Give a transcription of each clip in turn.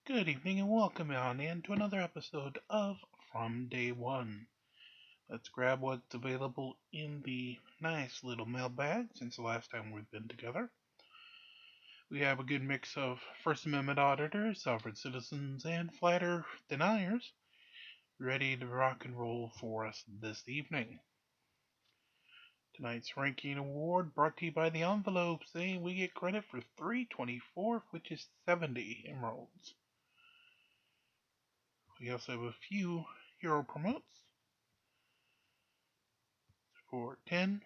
Good evening and welcome on in to another episode of From Day One. Let's grab what's available in the nice little mailbag since the last time we've been together. We have a good mix of First Amendment auditors, sovereign citizens, and flat earth deniers ready to rock and roll for us this evening. Tonight's ranking award brought to you by the envelope saying we get credit for 324, which is 70 emeralds. We also have a few hero promotes for 10,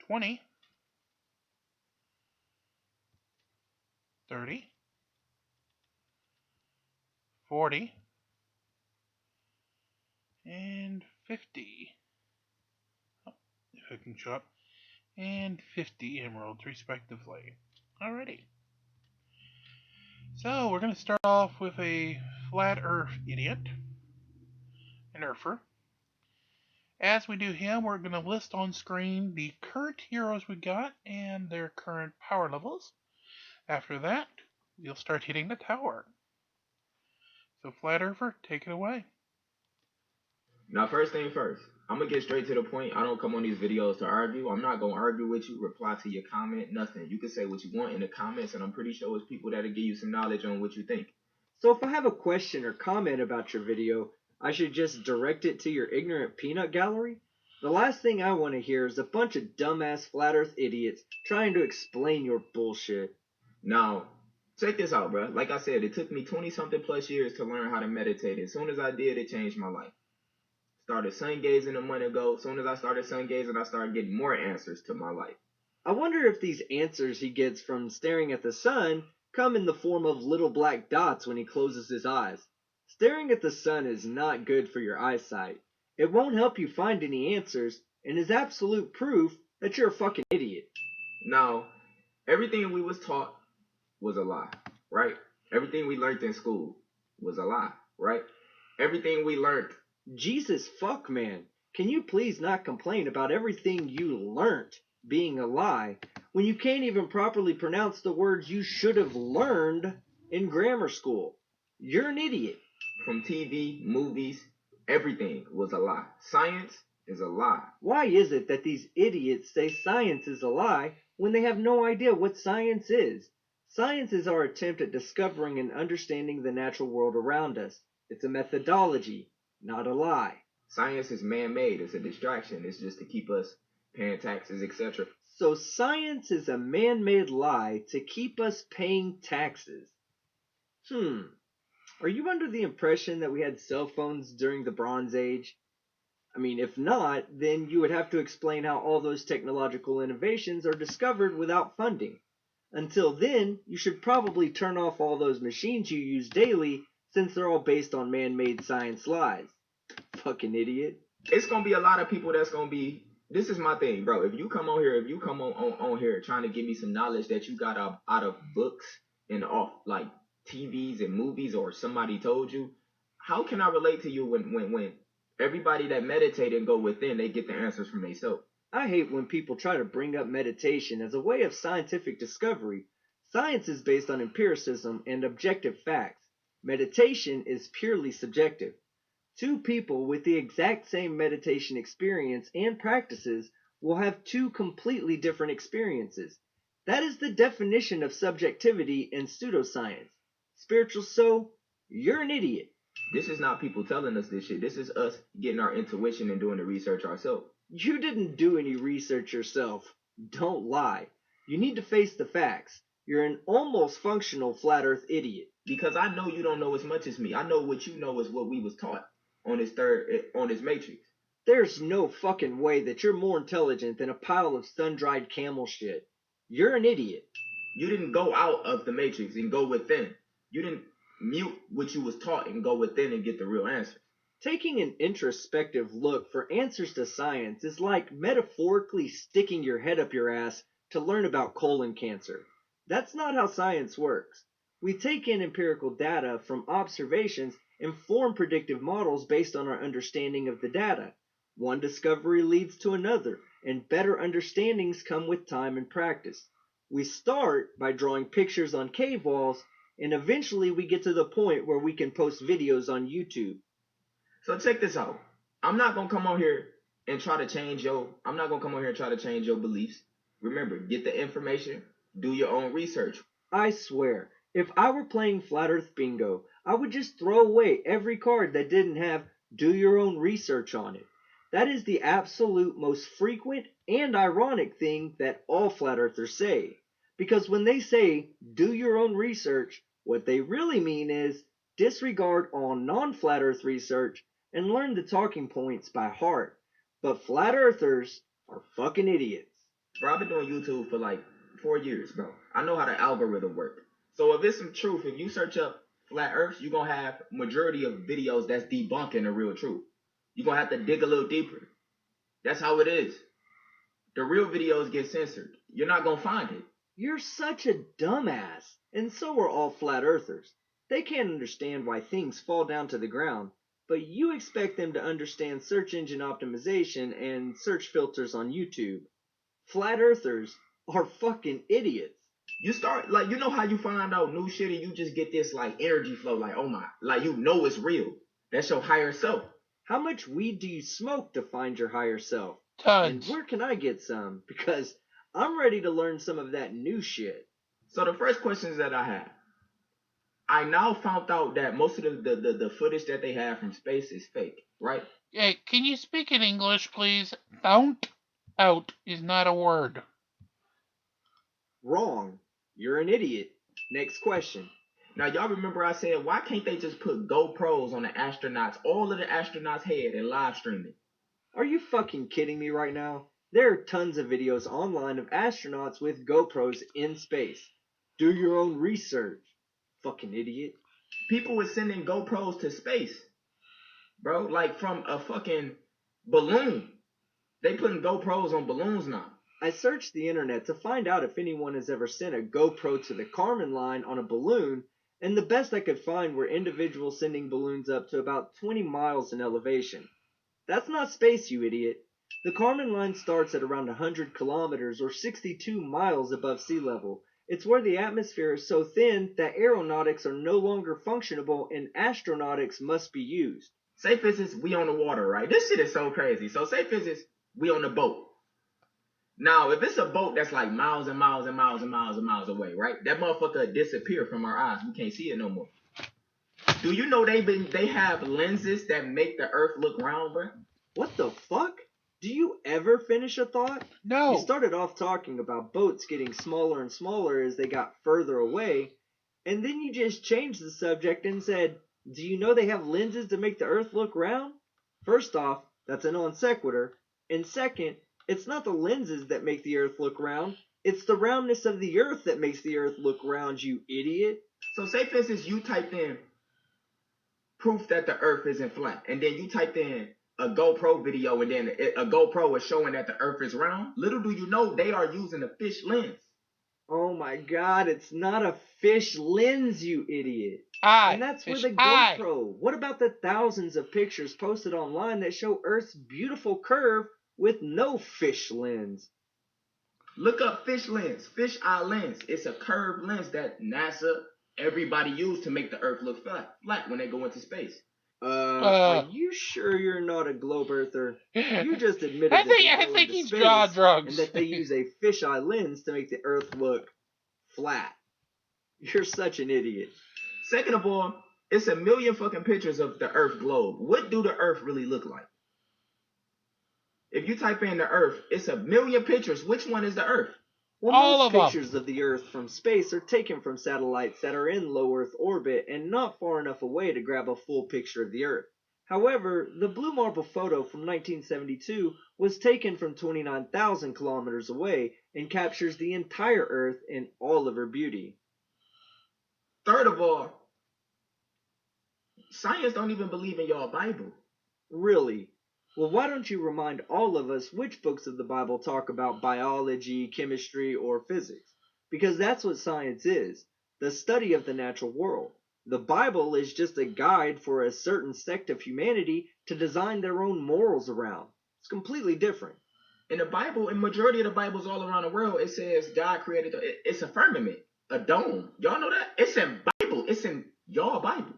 20, 30, 40, and 50. Oh, if I can show up. And 50 emeralds, respectively. Alrighty. So, we're going to start off with a flat earth idiot, an earther. As we do him, we're going to list on screen the current heroes we got and their current power levels. After that, we'll start hitting the tower. So, Flat Earther, take it away. Now, first thing first, I'm gonna get straight to the point. I don't come on these videos to argue. I'm not gonna argue with you, reply to your comment, nothing. You can say what you want in the comments, and I'm pretty sure it's people that'll give you some knowledge on what you think. So if I have a question or comment about your video, I should just direct it to your ignorant peanut gallery? The last thing I want to hear is a bunch of dumbass flat earth idiots trying to explain your bullshit. Now, check this out, bro. Like I said, it took me 20 something plus years to learn how to meditate. As soon as I did, it changed my life. Started sun gazing a month ago. As soon as I started sun gazing, I started getting more answers to my life. I wonder if these answers he gets from staring at the sun come in the form of little black dots when he closes his eyes. Staring at the sun is not good for your eyesight. It won't help you find any answers, and is absolute proof that you're a fucking idiot. Now, everything we was taught was a lie, right? Everything we learned in school was a lie, right? Everything we learned. Jesus fuck, man. Can you please not complain about everything you learnt being a lie when you can't even properly pronounce the words you should have learned in grammar school? You're an idiot. From TV, movies, everything was a lie. Science is a lie. Why is it that these idiots say science is a lie when they have no idea what science is? Science is our attempt at discovering and understanding the natural world around us. It's a methodology, not a lie. Science is man-made. It's a distraction. It's just to keep us paying taxes, etc. So science is a man-made lie to keep us paying taxes. Are you under the impression that we had cell phones during the Bronze Age? I mean, if not, then you would have to explain how all those technological innovations are discovered without funding. Until then, you should probably turn off all those machines you use daily since they're all based on man-made science lies. Fucking idiot. It's gonna be a lot of people that's gonna be. This is my thing, bro. If you come on here, if you come on here trying to give me some knowledge that you got out of books and off like TVs and movies or somebody told you, how can I relate to you when everybody that meditate and go within, they get the answers from themselves? I hate when people try to bring up meditation as a way of scientific discovery. Science is based on empiricism and objective facts. Meditation is purely subjective. Two people with the exact same meditation experience and practices will have two completely different experiences. That is the definition of subjectivity in pseudoscience. Spiritual soul, you're an idiot. This is not people telling us this shit. This is us getting our intuition and doing the research ourselves. You didn't do any research yourself. Don't lie. You need to face the facts. You're an almost functional flat earth idiot. Because I know you don't know as much as me. I know what you know is what we was taught on this matrix. There's no fucking way that you're more intelligent than a pile of sun-dried camel shit. You're an idiot. You didn't go out of the matrix and go within. You didn't mute what you was taught and go within and get the real answer. Taking an introspective look for answers to science is like metaphorically sticking your head up your ass to learn about colon cancer. That's not how science works. We take in empirical data from observations and form predictive models based on our understanding of the data. One discovery leads to another, and better understandings come with time and practice. We start by drawing pictures on cave walls and eventually we get to the point where we can post videos on YouTube. So check this out. I'm not gonna come on here and try to change your beliefs. Remember, get the information, do your own research. I swear, if I were playing Flat Earth Bingo, I would just throw away every card that didn't have do your own research on it. That is the absolute most frequent and ironic thing that all Flat Earthers say. Because when they say do your own research, what they really mean is disregard all non-Flat Earth research and learn the talking points by heart. But Flat Earthers are fucking idiots. Bro, I've been doing YouTube for like 4 years, bro. I know how the algorithm works. So if it's some truth, if you search up Flat Earth, you're going to have majority of videos that's debunking the real truth. You're going to have to dig a little deeper. That's how it is. The real videos get censored. You're not going to find it. You're such a dumbass. And so are all Flat Earthers. They can't understand why things fall down to the ground, but you expect them to understand search engine optimization and search filters on YouTube. Flat Earthers are fucking idiots. You start, like, you know how you find out new shit and you just get this, like, energy flow, like, oh my, like, you know it's real. That's your higher self. How much weed do you smoke to find your higher self? Tons. And where can I get some? Because I'm ready to learn some of that new shit. So the first questions that I have, I now found out that most of the footage that they have from space is fake, right? Hey, can you speak in English, please? Found out is not a word. Wrong. You're an idiot. Next question. Now, y'all remember I said, why can't they just put GoPros on the astronauts, all of the astronauts' head, and live stream it? Are you fucking kidding me right now? There are tons of videos online of astronauts with GoPros in space. Do your own research. Fucking idiot. People were sending GoPros to space, bro, like from a fucking balloon. They putting GoPros on balloons now. I searched the internet to find out if anyone has ever sent a GoPro to the Kármán line on a balloon, and the best I could find were individuals sending balloons up to about 20 miles in elevation. That's not space, you idiot. The Kármán line starts at around 100 kilometers or 62 miles above sea level. It's where the atmosphere is so thin that aeronautics are no longer functionable and astronautics must be used. Say for instance, we on the water, right? This shit is so crazy. So say for instance, we on the boat. Now, if it's a boat that's like miles and miles and miles and miles and miles away, right? That motherfucker disappear from our eyes. We can't see it no more. Do you know they have lenses that make the earth look round, bro? What the fuck? Do you ever finish a thought? No. You started off talking about boats getting smaller and smaller as they got further away, and then you just changed the subject and said, do you know they have lenses to make the earth look round? First off, that's a non sequitur, and second, it's not the lenses that make the earth look round, it's the roundness of the earth that makes the earth look round, you idiot. So say for instance you typed in proof that the earth isn't flat, and then you typed in a GoPro video, and then a GoPro is showing that the earth is round. Little do you know they are using a fish lens. Oh my god, it's not a fish lens, you idiot. And that's where the GoPro. What about the thousands of pictures posted online that show Earth's beautiful curve with no fish lens? Look up fish lens, fish eye lens. It's a curved lens that NASA, everybody use to make the earth look flat when they go into space. Are you sure you're not a globe earther? You just admitted I think he's jaw drugs. And that they use a fisheye lens to make the earth look flat. You're such an idiot. Second of all, it's a million fucking pictures of the earth globe. What do the earth really look like? If you type in the earth, it's a million pictures. Which one is the earth? Well, all most pictures of the earth from space are taken from satellites that are in low Earth orbit and not far enough away to grab a full picture of the earth. However, the blue marble photo from 1972 was taken from 29,000 kilometers away and captures the entire earth in all of her beauty. Third of all, science don't even believe in y'all Bible. Really? Well, why don't you remind all of us which books of the Bible talk about biology, chemistry, or physics? Because that's what science is, the study of the natural world. The Bible is just a guide for a certain sect of humanity to design their own morals around. It's completely different. In the Bible, in majority of the Bibles all around the world, it says God created, it's a firmament, a dome. Y'all know that? It's in Bible. It's in your Bible.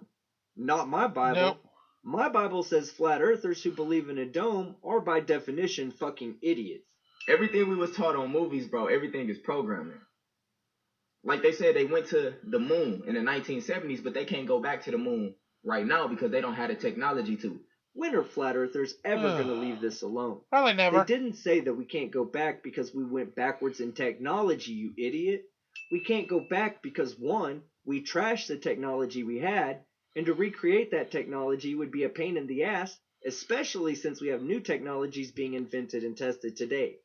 Not my Bible. Nope. My Bible says flat earthers who believe in a dome are by definition fucking idiots. Everything we was taught on movies, bro, everything is programming. Like they said, they went to the moon in the 1970s, but they can't go back to the moon right now because they don't have the technology to. When are flat earthers ever going to leave this alone? Probably never. They didn't say that we can't go back because we went backwards in technology, you idiot. We can't go back because, one, we trashed the technology we had, and to recreate that technology would be a pain in the ass, especially since we have new technologies being invented and tested today.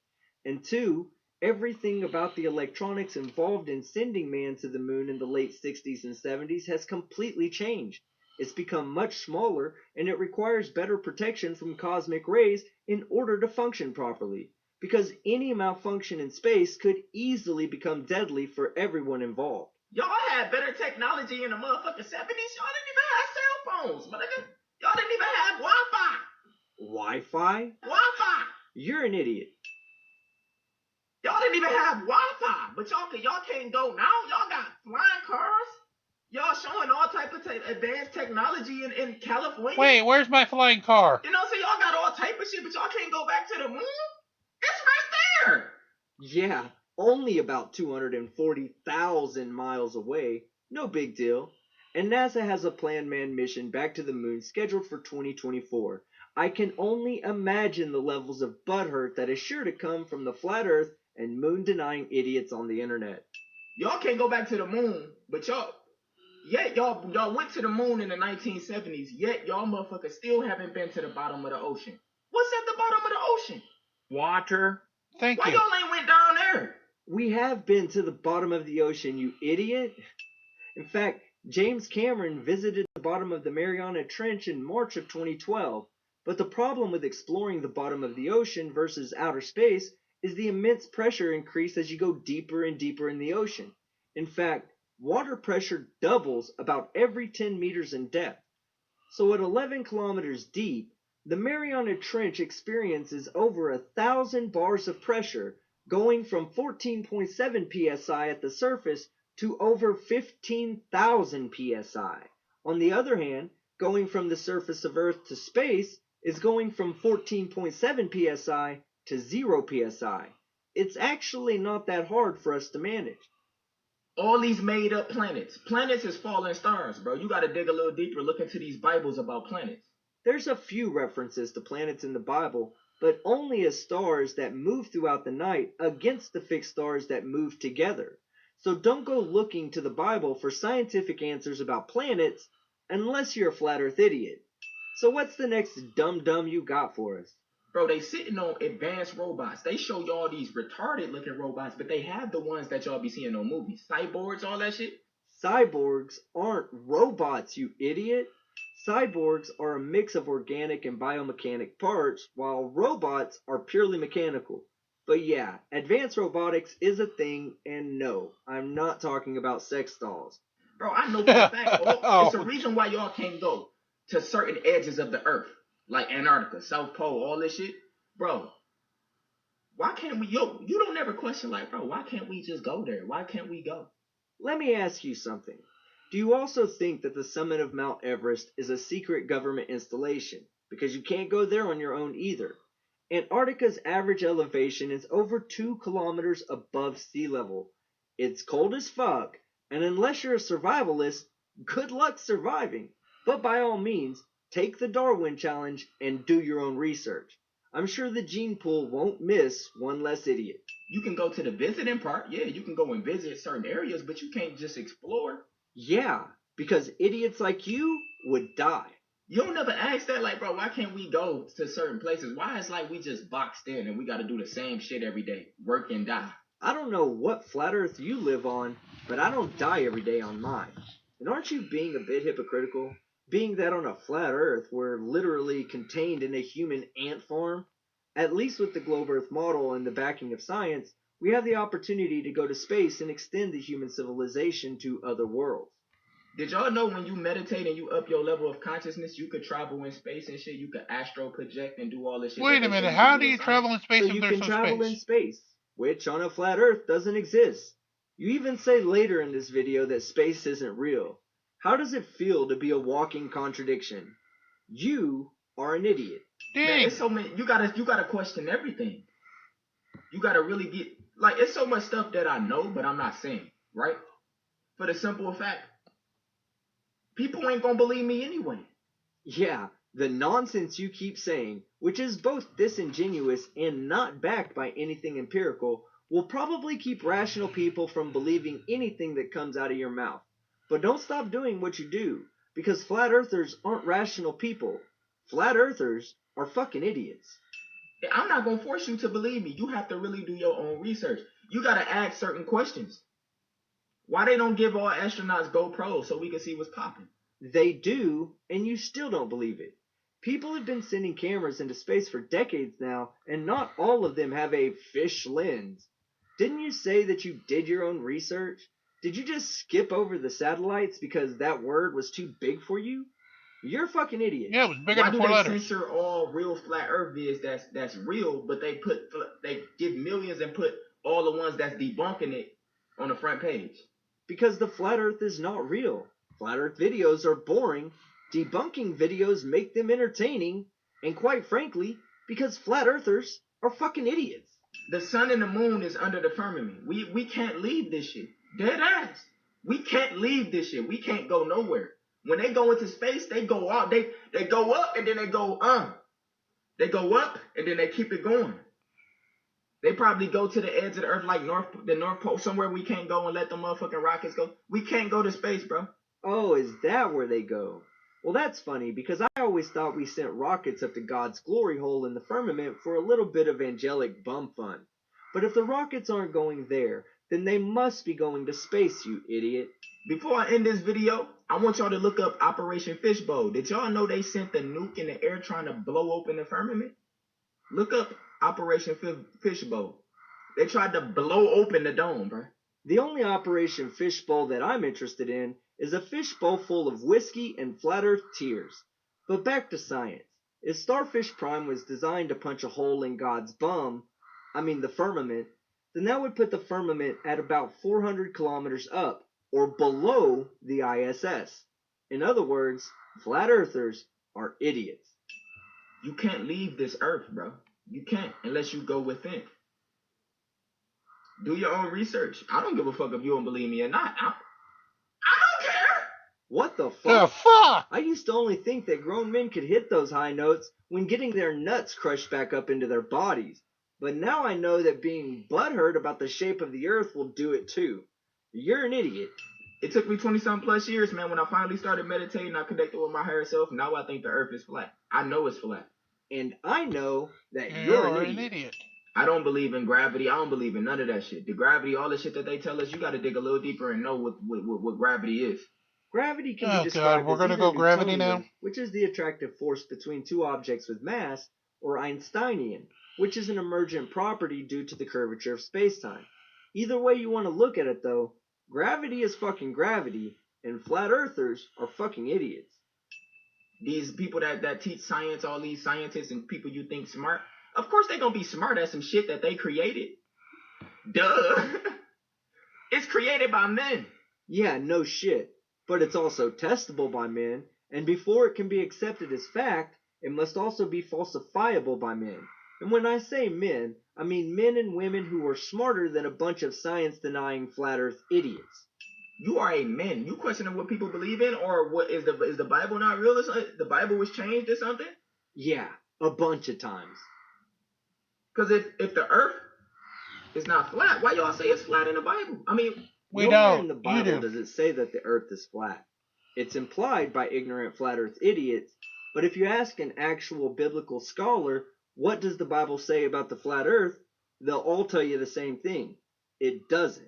And two, everything about the electronics involved in sending man to the moon in the late 60s and 70s has completely changed. It's become much smaller, and it requires better protection from cosmic rays in order to function properly, because any malfunction in space could easily become deadly for everyone involved. Y'all had better technology in the motherfucking 70s. Y'all didn't even have cell phones, but y'all didn't even have Wi-Fi. Wi-Fi? Wi-Fi. You're an idiot. Y'all didn't even have Wi-Fi, but y'all can't go now. Y'all got flying cars. Y'all showing all type of advanced technology in California. Wait, where's my flying car? You know, so y'all got all type of shit, but y'all can't go back to the moon? It's right there. Yeah, only about 240,000 miles away. No big deal. And NASA has a planned manned mission back to the moon scheduled for 2024. I can only imagine the levels of butthurt that is sure to come from the flat earth and moon-denying idiots on the internet. Y'all can't go back to the moon, but y'all went to the moon in the 1970s, yet y'all motherfuckers still haven't been to the bottom of the ocean. What's at the bottom of the ocean? Water. Thank Why you. y'all ain't went down there? We have been to the bottom of the ocean, you idiot. In fact, James Cameron visited the bottom of the Mariana Trench in March of 2012. But the problem with exploring the bottom of the ocean versus outer space is the immense pressure increase as you go deeper and deeper in the ocean. In fact, water pressure doubles about every 10 meters in depth. So at 11 kilometers deep, the Mariana Trench experiences over 1,000 bars of pressure, going from 14.7 psi at the surface to over 15,000 psi. On the other hand, going from the surface of Earth to space is going from 14.7 psi to 0 psi. It's actually not that hard for us to manage. All these made up planets. Planets is falling stars, bro. You gotta dig a little deeper, look into these Bibles about planets. There's a few references to planets in the Bible, but only as stars that move throughout the night against the fixed stars that move together. So don't go looking to the Bible for scientific answers about planets unless you're a flat earth idiot. So what's the next dum-dum you got for us? Bro, they sitting on advanced robots. They show y'all these retarded looking robots, but they have the ones that y'all be seeing on movies. Cyborgs, all that shit. Cyborgs aren't robots, you idiot. Cyborgs are a mix of organic and biomechanic parts, while robots are purely mechanical. But yeah, advanced robotics is a thing, and no, I'm not talking about sex dolls. Bro, I know for a fact, it's a reason why y'all can't go to certain edges of the earth, like Antarctica, South Pole, all this shit. Bro, why can't we, you don't ever question like, bro, why can't we just go there? Why can't we go? Let me ask you something. Do you also think that the summit of Mount Everest is a secret government installation? Because you can't go there on your own either. Antarctica's average elevation is over 2 kilometers above sea level. It's cold as fuck, and unless you're a survivalist, good luck surviving. But by all means, take the Darwin challenge and do your own research. I'm sure the gene pool won't miss one less idiot. You can go to the visiting part. Yeah, you can go and visit certain areas, but you can't just explore. Yeah, because idiots like you would die. You don't never ask that, like, bro, why can't we go to certain places? Why is like we just boxed in and we got to do the same shit every day, work and die? I don't know what flat earth you live on, but I don't die every day on mine. And aren't you being a bit hypocritical? Being that on a flat earth we're literally contained in a human ant farm? At least with the globe earth model and the backing of science, we have the opportunity to go to space and extend the human civilization to other worlds. Did y'all know when you meditate and you up your level of consciousness, you could travel in space and shit? You could astral project and do all this shit. Wait a minute, how do you travel in space So if you there's can no travel space? in space, which on a flat earth doesn't exist. You even say later in this video that space isn't real. How does it feel to be a walking contradiction? You are an idiot. Man, Dang. it's so many. You gotta question everything. You gotta really get like it's so much stuff that I know, but I'm not saying, right? For the simple fact, people ain't gonna believe me anyway. Yeah, the nonsense you keep saying, which is both disingenuous and not backed by anything empirical, will probably keep rational people from believing anything that comes out of your mouth. But don't stop doing what you do, because flat earthers aren't rational people. Flat earthers are fucking idiots. I'm not gonna force you to believe me. You have to really do your own research. You gotta ask certain questions. Why they don't give all astronauts GoPros so we can see what's popping? They do, and you still don't believe it. People have been sending cameras into space for decades now, and not all of them have a fish lens. Didn't you say that you did your own research? Did you just skip over the satellites because that word was too big for you? You're a fucking idiot. Yeah, it was bigger Why than do 4 they letters. censor all real flat Earth vids that's real, but they give millions and put all the ones that's debunking it on the front page? Because the flat earth is not real. Flat earth videos are boring. Debunking videos make them entertaining. And quite frankly, because flat earthers are fucking idiots. The sun and the moon is under the firmament. We can't leave this shit. Dead ass. We can't leave this shit. We can't go nowhere. When they go into space, they go out. They go up and then they go They go up and then they keep it going. They probably go to the edge of the earth like the North Pole, somewhere we can't go and let the motherfucking rockets go. We can't go to space, bro. Oh, is that where they go? Well, that's funny because I always thought we sent rockets up to God's glory hole in the firmament for a little bit of angelic bum fun. But if the rockets aren't going there, then they must be going to space, you idiot. Before I end this video, I want y'all to look up Operation Fishbowl. Did y'all know they sent the nuke in the air trying to blow open the firmament? Look up Operation Fishbowl. They tried to blow open the dome, bro. The only Operation Fishbowl that I'm interested in is a fishbowl full of whiskey and flat earth tears. But back to science. If Starfish Prime was designed to punch a hole in God's the firmament, then that would put the firmament at about 400 kilometers up, or below the ISS. In other words, flat earthers are idiots. You can't leave this earth, bro. You can't unless you go within. Do your own research. I don't give a fuck if you don't believe me or not. I don't care. What the fuck? The fuck? I used to only think that grown men could hit those high notes when getting their nuts crushed back up into their bodies. But now I know that being butthurt about the shape of the earth will do it too. You're an idiot. It took me 20-something plus years, man. When I finally started meditating, I connected with my higher self. Now I think the earth is flat. I know it's flat. And I know that You're you're an idiot. I don't believe in gravity. I don't believe in none of that shit. The gravity, all the shit that they tell us, you got to dig a little deeper and know what gravity is. Gravity can Oh, be described God, we're as gonna either go gravity Newtonian, now? which is the attractive force between two objects with mass, or Einsteinian, which is an emergent property due to the curvature of space-time. Either way you want to look at it, though, gravity is fucking gravity, and flat earthers are fucking idiots. These people that teach science, all these scientists and people you think smart, of course they gonna be smart at some shit that they created. Duh. It's created by men. Yeah, no shit. But it's also testable by men, and before it can be accepted as fact, it must also be falsifiable by men. And when I say men, I mean men and women who are smarter than a bunch of science-denying flat earth idiots. You are a man. You questioning what people believe in, or what is the Bible not real? The Bible was changed or something? Yeah, a bunch of times. Because if the earth is not flat, why y'all say it's flat in the Bible? I mean, We nowhere don't. in the You Bible do. does it say that the earth is flat. It's implied by ignorant flat earth idiots, but if you ask an actual biblical scholar, what does the Bible say about the flat earth, they'll all tell you the same thing. It doesn't.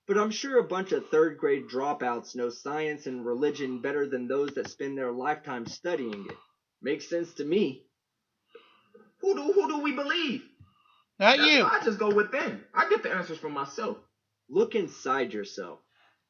But I'm sure a bunch of third grade dropouts know science and religion better than those that spend their lifetime studying it. Makes sense to me. who do we believe? Not That's you. why I just go within. I get the answers for myself. Look inside yourself.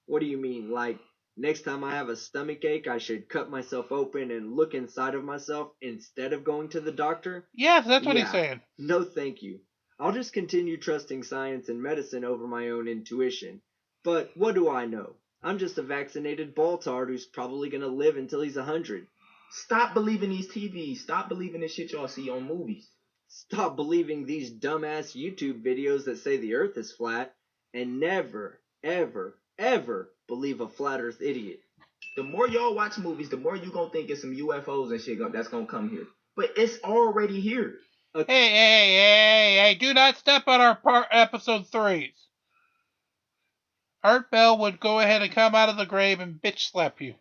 What do you mean? Like, next time I have a stomach ache, I should cut myself open and look inside of myself instead of going to the doctor? Yes, that's what he's Yeah. saying. No, thank you. I'll just continue trusting science and medicine over my own intuition. But what do I know? I'm just a vaccinated baltard who's probably gonna live until he's 100. Stop believing these TVs. Stop believing this shit y'all see on movies. Stop believing these dumbass YouTube videos that say the earth is flat, and never, ever, ever believe a flat earth idiot. The more y'all watch movies, the more you gonna think it's some UFOs and shit that's gonna come here. But it's already here. Hey, do not step on our episode 3s. Art Bell would go ahead and come out of the grave and bitch slap you.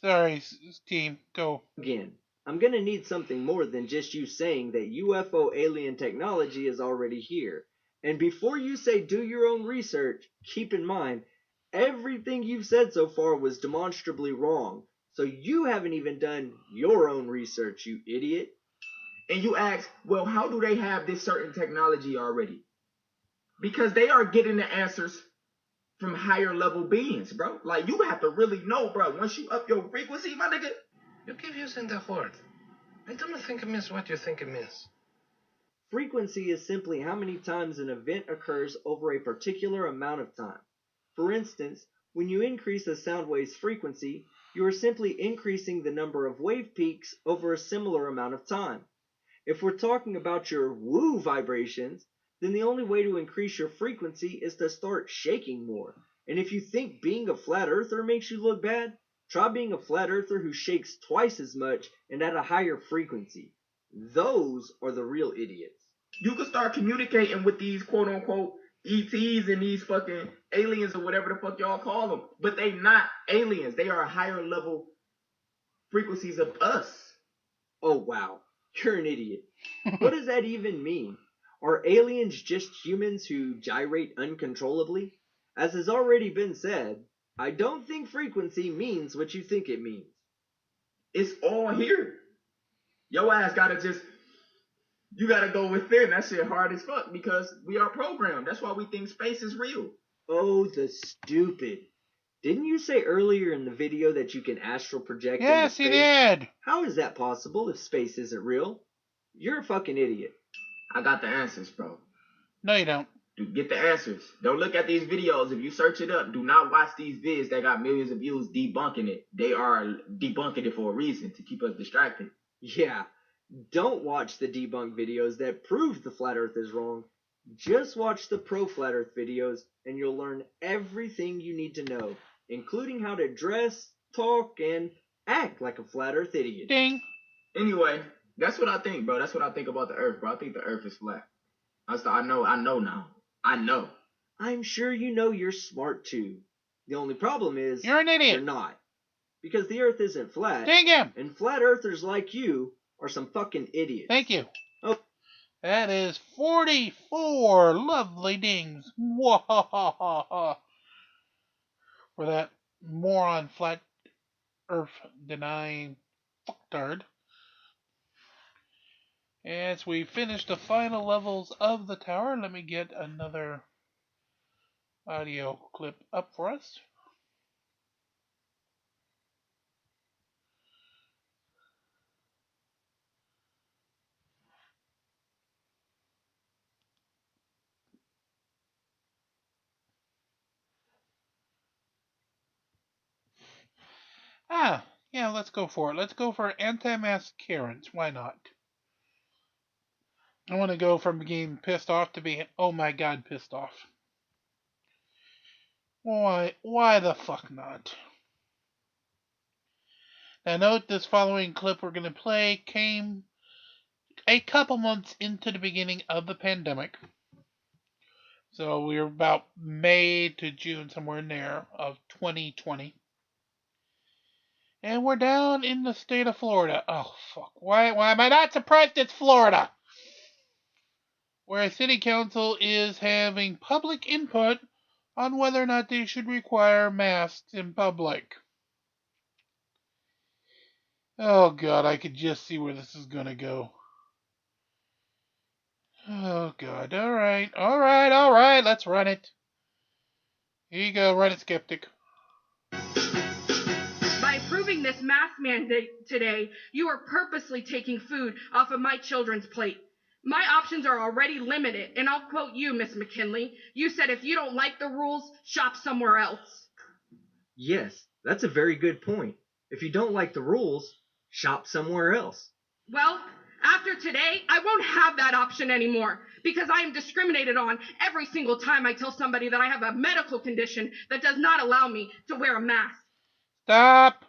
Sorry, team, go. Again, I'm gonna need something more than just you saying that UFO alien technology is already here. And before you say do your own research, keep in mind, everything you've said so far was demonstrably wrong. So you haven't even done your own research, you idiot. And you ask, well, how do they have this certain technology already? Because they are getting the answers from higher level beings, bro. Like, you have to really know, bro. Once you up your frequency, my nigga. You keep using that word. I don't think it means what you think it means. Frequency is simply how many times an event occurs over a particular amount of time. For instance, when you increase a sound wave's frequency, you are simply increasing the number of wave peaks over a similar amount of time. If we're talking about your woo vibrations, then the only way to increase your frequency is to start shaking more. And if you think being a flat earther makes you look bad, try being a flat earther who shakes twice as much and at a higher frequency. Those are the real idiots. You can start communicating with these quote unquote ETs and these fucking aliens or whatever the fuck y'all call them. But they not aliens. They are higher level frequencies of us. Oh wow, you're an idiot. What does that even mean? Are aliens just humans who gyrate uncontrollably? As has already been said, I don't think frequency means what you think it means. It's all here. Your ass gotta just, you gotta go within. That shit hard as fuck because we are programmed. That's why we think space is real. Oh, the stupid. Didn't you say earlier in the video that you can astral project into Yes, space? he did. How is that possible if space isn't real? You're a fucking idiot. I got the answers, bro. No, you don't. Get the answers. Don't look at these videos. If you search it up, do not watch these vids that got millions of views debunking it. They are debunking it for a reason, to keep us distracted. Yeah, don't watch the debunk videos that prove the flat earth is wrong. Just watch the pro flat earth videos and you'll learn everything you need to know, including how to dress, talk, and act like a flat earth idiot. Ding. Anyway, that's what I think, bro. That's what I think about the earth, bro. I think the earth is flat. I know now. I know. I'm sure you know you're smart too. The only problem is You're an idiot. you're not. Because the earth isn't flat. Ding him. And flat earthers like you are some fucking idiots. Thank you. Oh. That is 44 lovely dings. Wahahaha. For that moron flat earth denying fucktard. As we finish the final levels of the tower, let me get another audio clip up for us. Yeah, let's go for it. Let's go for anti-mask Karens. Why not? I want to go from being pissed off to being, oh my god, pissed off. Why the fuck not? Now note this following clip we're going to play came a couple months into the beginning of the pandemic. So we were about May to June, somewhere in there, of 2020. And we're down in the state of Florida. Oh, fuck. Why am I not surprised it's Florida? Where a city council is having public input on whether or not they should require masks in public. Oh, God, I could just see where this is going to go. Oh, God. All right. Let's run it. Here you go. Run it, skeptic. By approving this mask mandate today, you are purposely taking food off of my children's plate. My options are already limited, and I'll quote you, Miss McKinley. You said if you don't like the rules, shop somewhere else. Yes, that's a very good point. If you don't like the rules, shop somewhere else. Well, after today, I won't have that option anymore because I am discriminated on every single time I tell somebody that I have a medical condition that does not allow me to wear a mask. Stop.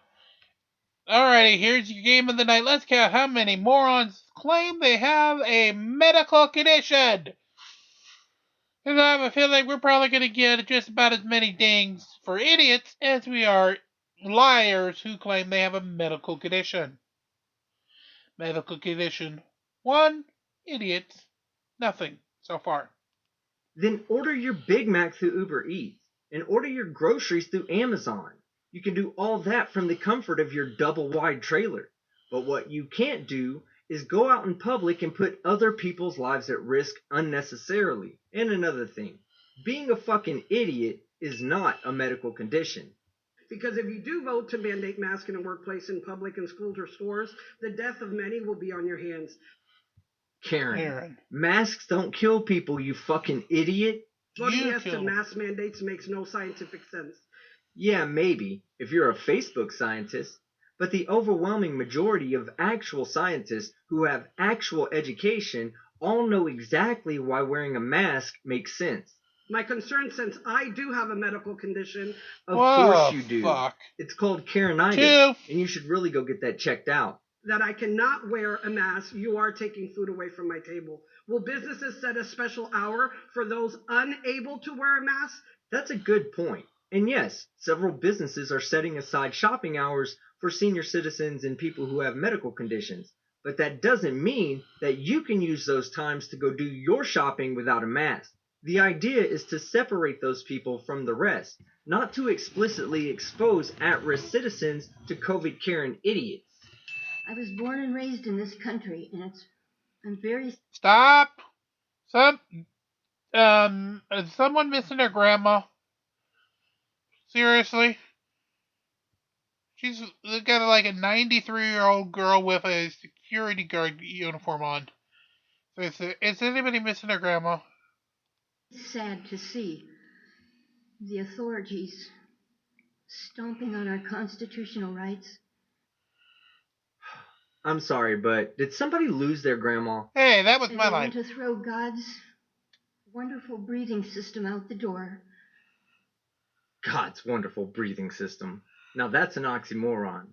Alrighty, here's your game of the night. Let's count how many morons claim they have a medical condition. Because I have a feeling we're probably going to get just about as many dings for idiots as we are liars who claim they have a medical condition. Medical condition 1, idiots, nothing so far. Then order your Big Mac through Uber Eats and order your groceries through Amazon. You can do all that from the comfort of your double wide trailer. But what you can't do is go out in public and put other people's lives at risk unnecessarily. And another thing, being a fucking idiot is not a medical condition. Because if you do vote to mandate masks in a workplace, in public, in schools or stores, the death of many will be on your hands. Karen, masks don't kill people, you fucking idiot. Voting yes to mask mandates makes no scientific sense. Yeah, maybe, if you're a Facebook scientist. But the overwhelming majority of actual scientists who have actual education all know exactly why wearing a mask makes sense. My concern, since I do have a medical condition... Of course you do. Fuck. It's called Karenitis, and you should really go get that checked out. That I cannot wear a mask, you are taking food away from my table. Will businesses set a special hour for those unable to wear a mask? That's a good point. And yes, several businesses are setting aside shopping hours for senior citizens and people who have medical conditions. But that doesn't mean that you can use those times to go do your shopping without a mask. The idea is to separate those people from the rest, not to explicitly expose at-risk citizens to COVID Karen idiots. I was born and raised in this country, and I'm very... Stop! Is someone missing their grandma? Seriously? She's got like a 93-year-old girl with a security guard uniform on. So is anybody missing their grandma? It's sad to see the authorities stomping on our constitutional rights. I'm sorry, but did somebody lose their grandma? Hey, that was my line. line. To throw God's wonderful breathing system out the door. God's wonderful breathing system. Now that's an oxymoron.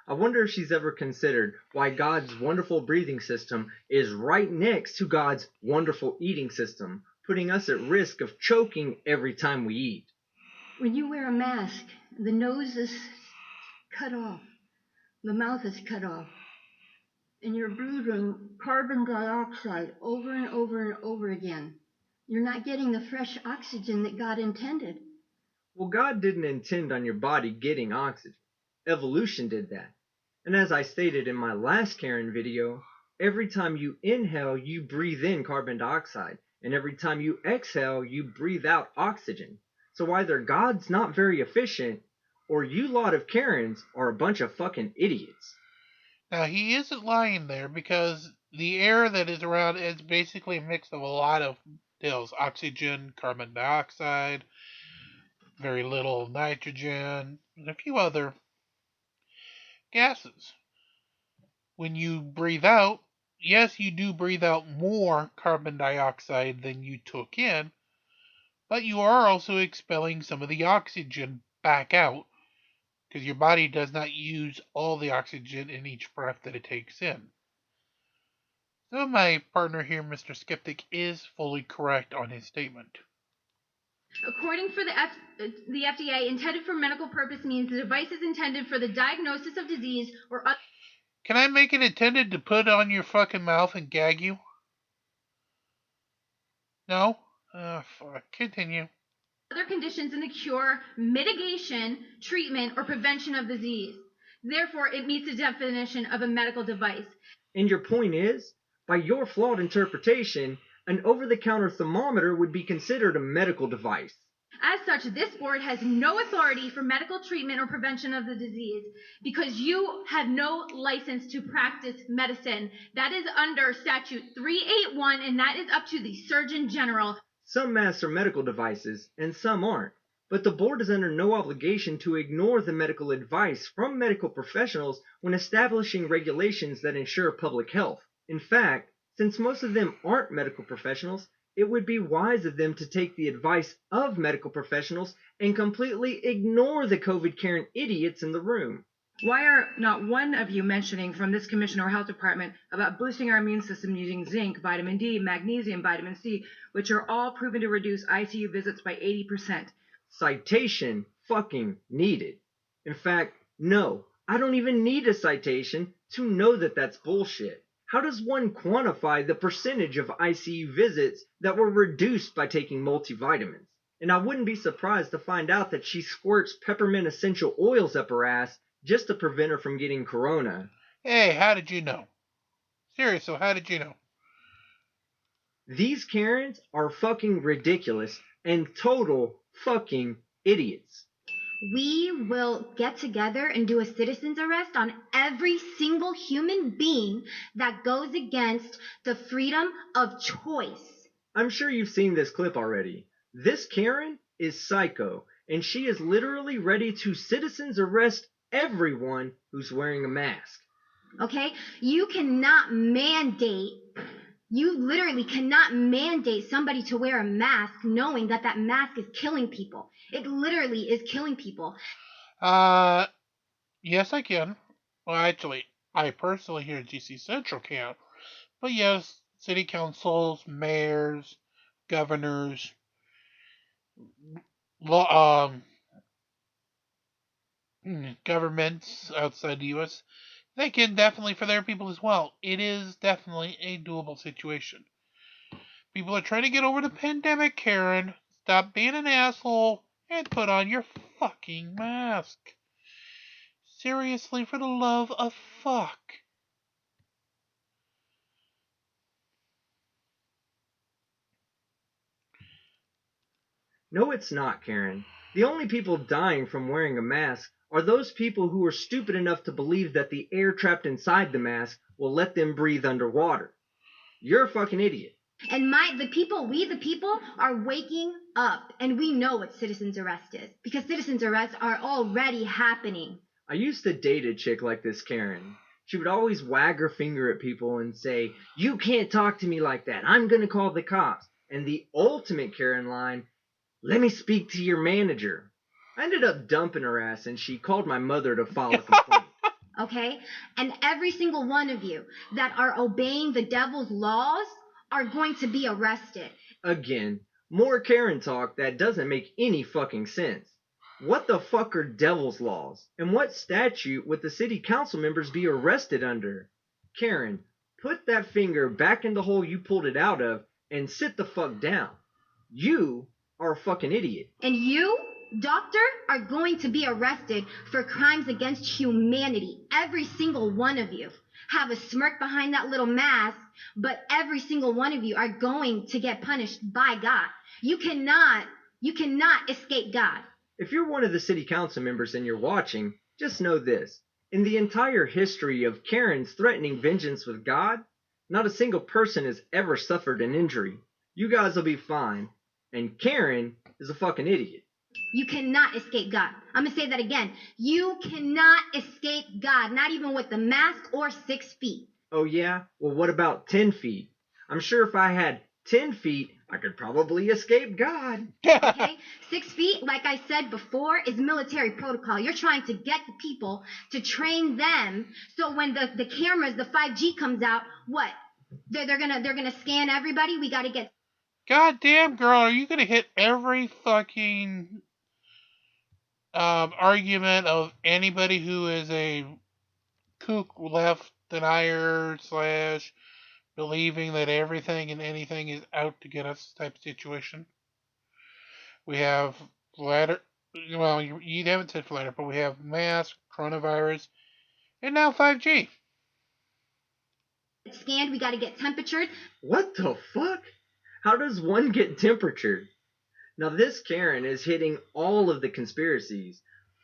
I wonder if she's ever considered why God's wonderful breathing system is right next to God's wonderful eating system, putting us at risk of choking every time we eat. When you wear a mask, the nose is cut off, the mouth is cut off, and you're breathing carbon dioxide over and over and over again. You're not getting the fresh oxygen that God intended. Well, God didn't intend on your body getting oxygen. Evolution did that. And as I stated in my last Karen video, every time you inhale, you breathe in carbon dioxide. And every time you exhale, you breathe out oxygen. So either God's not very efficient, or you lot of Karens are a bunch of fucking idiots. Now, he isn't lying there, because the air that is around is basically a mix of a lot of pills. Oxygen, carbon dioxide, very little nitrogen, and a few other gases. When you breathe out, yes, you do breathe out more carbon dioxide than you took in, but you are also expelling some of the oxygen back out, because your body does not use all the oxygen in each breath that it takes in. So my partner here, Mr. Skeptic, is fully correct on his statement. According for the FDA, intended for medical purpose means the device is intended for the diagnosis of disease or other... Can I make it intended to put on your fucking mouth and gag you? No? Fuck. Continue. Other conditions in the cure, mitigation, treatment, or prevention of disease. Therefore, it meets the definition of a medical device. And your point is, by your flawed interpretation, an over-the-counter thermometer would be considered a medical device. As such, this board has no authority for medical treatment or prevention of the disease because you have no license to practice medicine. That is under Statute 381, and that is up to the Surgeon General. Some masks are medical devices, and some aren't. But the board is under no obligation to ignore the medical advice from medical professionals when establishing regulations that ensure public health. In fact, since most of them aren't medical professionals, it would be wise of them to take the advice of medical professionals and completely ignore the COVID Karen idiots in the room. Why are not one of you mentioning from this commission or health department about boosting our immune system using zinc, vitamin D, magnesium, vitamin C, which are all proven to reduce ICU visits by 80%? Citation fucking needed. In fact, no, I don't even need a citation to know that that's bullshit. How does one quantify the percentage of ICU visits that were reduced by taking multivitamins? And I wouldn't be surprised to find out that she squirts peppermint essential oils up her ass just to prevent her from getting corona. Hey, how did you know? Seriously, how did you know? These Karens are fucking ridiculous and total fucking idiots. We will get together and do a citizen's arrest on every single human being that goes against the freedom of choice. I'm sure you've seen this clip already. This Karen is psycho, and she is literally ready to citizen's arrest everyone who's wearing a mask. Okay? You literally cannot mandate somebody to wear a mask knowing that that mask is killing people. It literally is killing people. Yes, I can. Well, actually, I personally here at GC Central can't. But yes, city councils, mayors, governors, governments outside the U.S., they can definitely for their people as well. It is definitely a doable situation. People are trying to get over the pandemic, Karen. Stop being an asshole and put on your fucking mask. Seriously, for the love of fuck. No, it's not, Karen. The only people dying from wearing a mask are those people who are stupid enough to believe that the air trapped inside the mask will let them breathe underwater. You're a fucking idiot. And we the people, are waking up, and we know what citizen's arrest is, because citizen's arrests are already happening. I used to date a chick like this, Karen. She would always wag her finger at people and say, "You can't talk to me like that. I'm gonna call the cops." And the ultimate Karen line, "Let me speak to your manager." I ended up dumping her ass, and she called my mother to file a complaint. Okay? And every single one of you that are obeying the devil's laws are going to be arrested. Again, more Karen talk that doesn't make any fucking sense. What the fuck are devil's laws? And what statute would the city council members be arrested under? Karen, put that finger back in the hole you pulled it out of and sit the fuck down. You are a fucking idiot. And you, doctor, are going to be arrested for crimes against humanity. Every single one of you have a smirk behind that little mask, but every single one of you are going to get punished by God. You cannot escape God. If you're one of the city council members and you're watching, just know this. In the entire history of Karens threatening vengeance with God, not a single person has ever suffered an injury. You guys will be fine. And Karen is a fucking idiot. You cannot escape God. I'm going to say that again. You cannot escape God, not even with the mask or 6 feet. Oh yeah? Well, what about 10 feet? I'm sure if I had 10 feet, I could probably escape God. Okay? 6 feet, like I said before, is military protocol. You're trying to get the people to train them so when the cameras, the 5G comes out, what? They're gonna scan everybody? We gotta get... Goddamn, girl, are you gonna hit every fucking argument of anybody who is a kook left denier / believing that everything and anything is out to get us type situation? We have flat, well, you haven't said flat, but we have mask, coronavirus, and now 5G. Scanned, we gotta get temperatured. What the fuck? How does one get temperatured? Now this Karen is hitting all of the conspiracies.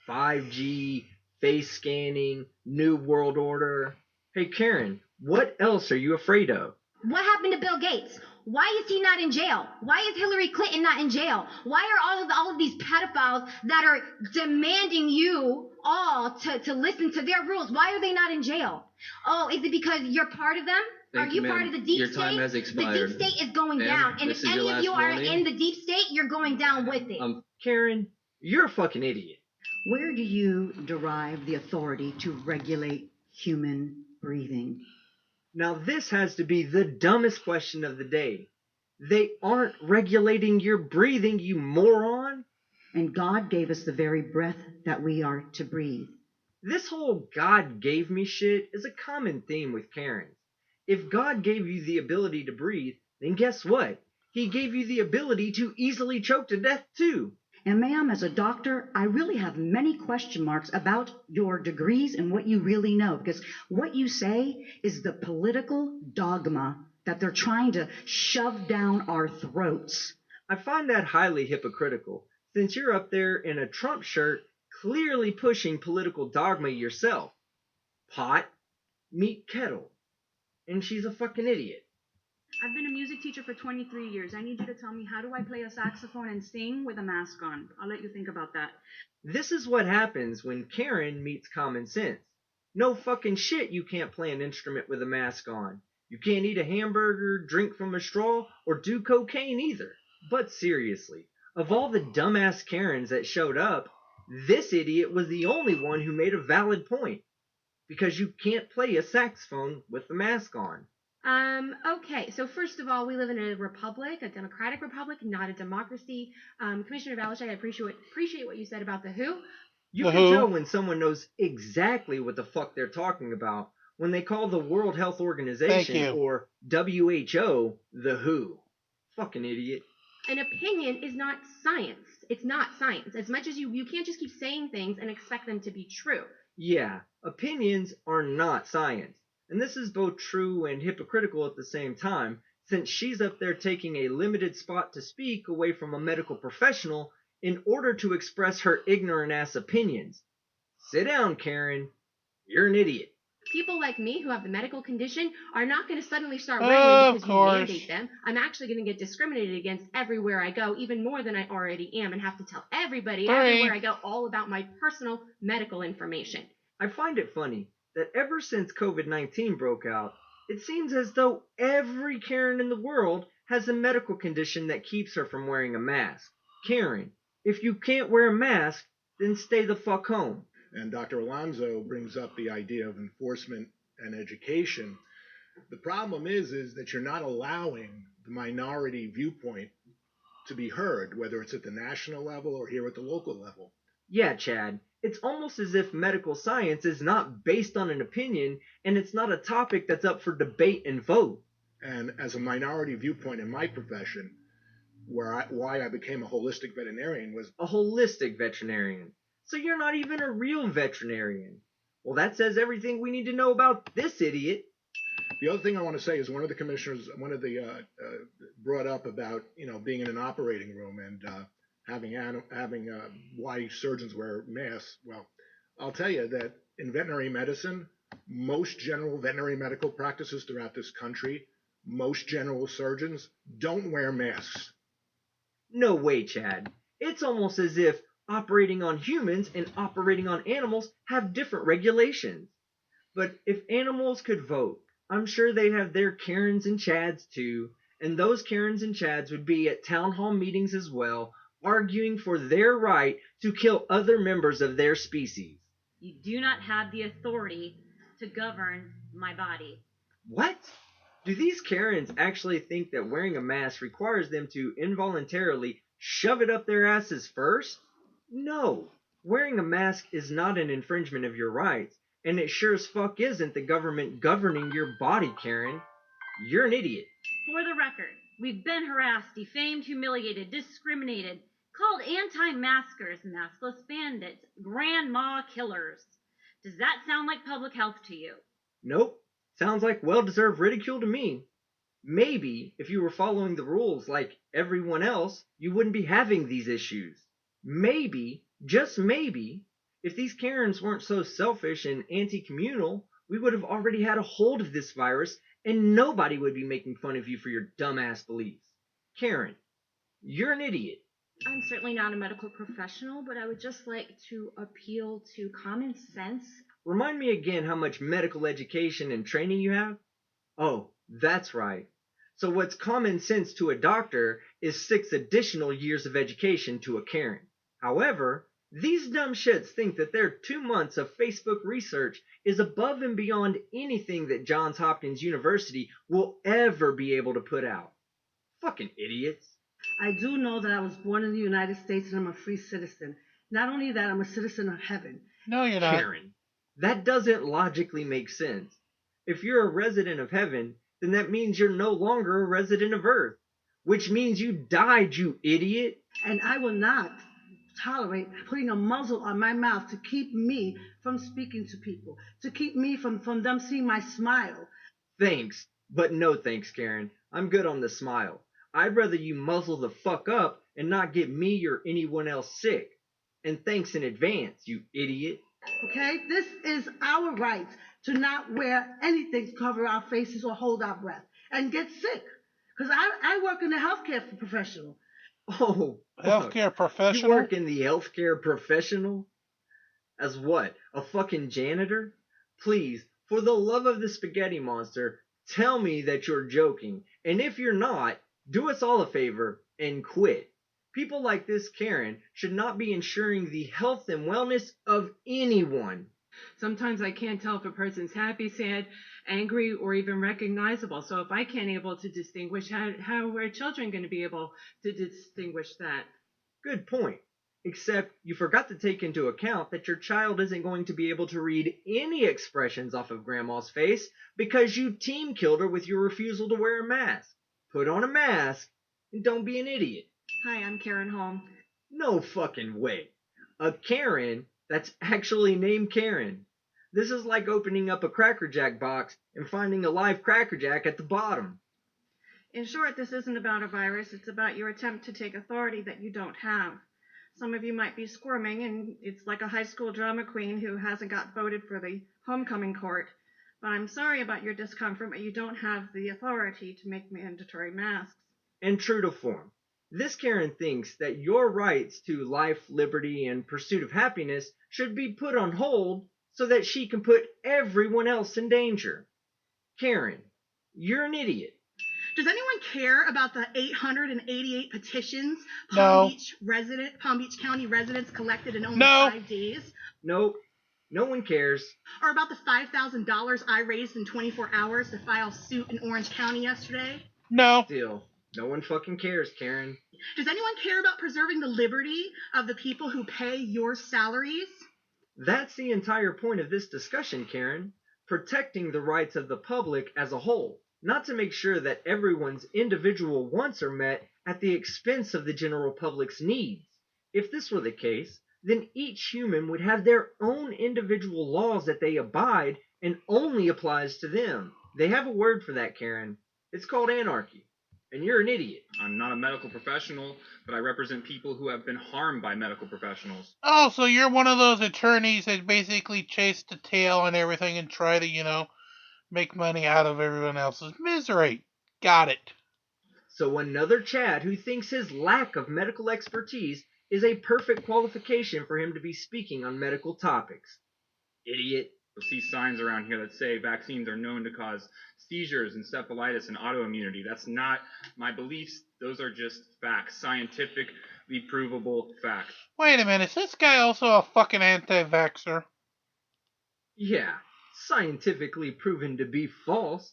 5G, face scanning, New World Order. Hey Karen, what else are you afraid of? What happened to Bill Gates? Why is he not in jail? Why is Hillary Clinton not in jail? Why are all of these pedophiles that are demanding you all to listen to their rules? Why are they not in jail? Oh, is it because you're part of them? Thank Are you you, part ma'am. of the deep Your state? time has expired. The deep state is going Ma'am, down, and this if is your any of last you are warning. in the deep state, you're going down with it. Karen, you're a fucking idiot. Where do you derive the authority to regulate human breathing? Now this has to be the dumbest question of the day. They aren't regulating your breathing, you moron. And God gave us the very breath that we are to breathe. This whole God gave me shit is a common theme with Karens. If God gave you the ability to breathe, then guess what? He gave you the ability to easily choke to death too. And ma'am, as a doctor, I really have many question marks about your degrees and what you really know, because what you say is the political dogma that they're trying to shove down our throats. I find that highly hypocritical, since you're up there in a Trump shirt clearly pushing political dogma yourself. Pot, meet kettle. And she's a fucking idiot. I've been a music teacher for 23 years. I need you to tell me, how do I play a saxophone and sing with a mask on? I'll let you think about that. This is what happens when Karen meets common sense. No fucking shit you can't play an instrument with a mask on. You can't eat a hamburger, drink from a straw, or do cocaine either. But seriously, of all the dumbass Karens that showed up, this idiot was the only one who made a valid point. Because you can't play a saxophone with the mask on. Okay, so first of all, we live in a republic, a democratic republic, not a democracy. Commissioner Valashek, I appreciate what you said about the WHO. You can tell when someone knows exactly what the fuck they're talking about when they call the World Health Organization or WHO the WHO. Fucking idiot. An opinion is not science. It's not science. As much as you can't just keep saying things and expect them to be true. Yeah, opinions are not science. And this is both true and hypocritical at the same time, since she's up there taking a limited spot to speak away from a medical professional in order to express her ignorant-ass opinions. Sit down, Karen. You're an idiot. People like me who have the medical condition are not going to suddenly start wearing them because you mandate them. I'm actually going to get discriminated against everywhere I go, even more than I already am, and have to tell everybody everywhere I go all about my personal medical information. I find it funny that ever since COVID-19 broke out, it seems as though every Karen in the world has a medical condition that keeps her from wearing a mask. Karen, if you can't wear a mask, then stay the fuck home. And Dr. Alonso brings up the idea of enforcement and education. The problem is that you're not allowing the minority viewpoint to be heard, whether it's at the national level or here at the local level. Yeah, Chad. It's almost as if medical science is not based on an opinion, and it's not a topic that's up for debate and vote. And as a minority viewpoint in my profession, why I became a holistic veterinarian was... A holistic veterinarian. So you're not even a real veterinarian. Well, that says everything we need to know about this idiot. The other thing I want to say is one of the commissioners, brought up about, being in an operating room and having why surgeons wear masks. Well, I'll tell you that in veterinary medicine, most general veterinary medical practices throughout this country, most general surgeons don't wear masks. No way, Chad. It's almost as if operating on humans and operating on animals have different regulations. But if animals could vote, I'm sure they'd have their Karens and Chads too, and those Karens and Chads would be at town hall meetings as well, arguing for their right to kill other members of their species. You do not have the authority to govern my body. What? Do these Karens actually think that wearing a mask requires them to involuntarily shove it up their asses first? No. Wearing a mask is not an infringement of your rights, and it sure as fuck isn't the government governing your body, Karen. You're an idiot. For the record, we've been harassed, defamed, humiliated, discriminated, called anti-maskers, maskless bandits, grandma killers. Does that sound like public health to you? Nope. Sounds like well-deserved ridicule to me. Maybe if you were following the rules like everyone else, you wouldn't be having these issues. Maybe, just maybe, if these Karens weren't so selfish and anti-communal, we would have already had a hold of this virus and nobody would be making fun of you for your dumbass beliefs. Karen, you're an idiot. I'm certainly not a medical professional, but I would just like to appeal to common sense. Remind me again how much medical education and training you have? Oh, that's right. So what's common sense to a doctor is 6 additional years of education to a Karen. However, these dumb shits think that their 2 months of Facebook research is above and beyond anything that Johns Hopkins University will ever be able to put out. Fucking idiots. I do know that I was born in the United States and I'm a free citizen. Not only that, I'm a citizen of heaven. No, you're not. Karen, that doesn't logically make sense. If you're a resident of heaven, then that means you're no longer a resident of earth, which means you died, you idiot. And I will not tolerate putting a muzzle on my mouth to keep me from speaking to people, to keep me from them seeing my smile. Thanks, but no thanks, Karen. I'm good on the smile. I'd rather you muzzle the fuck up and not get me or anyone else sick. And thanks in advance, you idiot. Okay? This is our right to not wear anything to cover our faces or hold our breath and get sick. Because I work in the healthcare professional. Oh, healthcare professional? You work in the healthcare professional? As what? A fucking janitor? Please, for the love of the spaghetti monster, tell me that you're joking. And if you're not, do us all a favor and quit. People like this Karen should not be ensuring the health and wellness of anyone. Sometimes I can't tell if a person's happy, sad, angry, or even recognizable. So if I can't able to distinguish, how are children going to be able to distinguish that? Good point. Except you forgot to take into account that your child isn't going to be able to read any expressions off of Grandma's face because you team killed her with your refusal to wear a mask. Put on a mask and don't be an idiot. Hi, I'm Karen Holm. No fucking way. A Karen that's actually named Karen. This is like opening up a Cracker Jack box and finding a live Cracker Jack at the bottom. In short, this isn't about a virus. It's about your attempt to take authority that you don't have. Some of you might be squirming, and it's like a high school drama queen who hasn't got voted for the homecoming court. But I'm sorry about your discomfort, but you don't have the authority to make mandatory masks. And true to form, this Karen thinks that your rights to life, liberty, and pursuit of happiness should be put on hold so that she can put everyone else in danger. Karen, you're an idiot. Does anyone care about the 888 petitions No. Palm Beach County residents collected in only No. 5 days? Nope. No one cares. Or about the $5,000 I raised in 24 hours to file suit in Orange County yesterday? No. Still, no one fucking cares, Karen. Does anyone care about preserving the liberty of the people who pay your salaries? That's the entire point of this discussion, Karen. Protecting the rights of the public as a whole, not to make sure that everyone's individual wants are met at the expense of the general public's needs. If this were the case, then each human would have their own individual laws that they abide and only applies to them. They have a word for that, Karen. It's called anarchy. And you're an idiot. I'm not a medical professional, but I represent people who have been harmed by medical professionals. Oh, so you're one of those attorneys that basically chase the tail and everything and try to, make money out of everyone else's misery. Got it. So another Chad who thinks his lack of medical expertise is a perfect qualification for him to be speaking on medical topics. Idiot. You'll see signs around here that say vaccines are known to cause seizures, encephalitis, and autoimmunity. That's not my beliefs. Those are just facts, scientifically provable facts. Wait a minute, is this guy also a fucking anti-vaxxer? Yeah, scientifically proven to be false.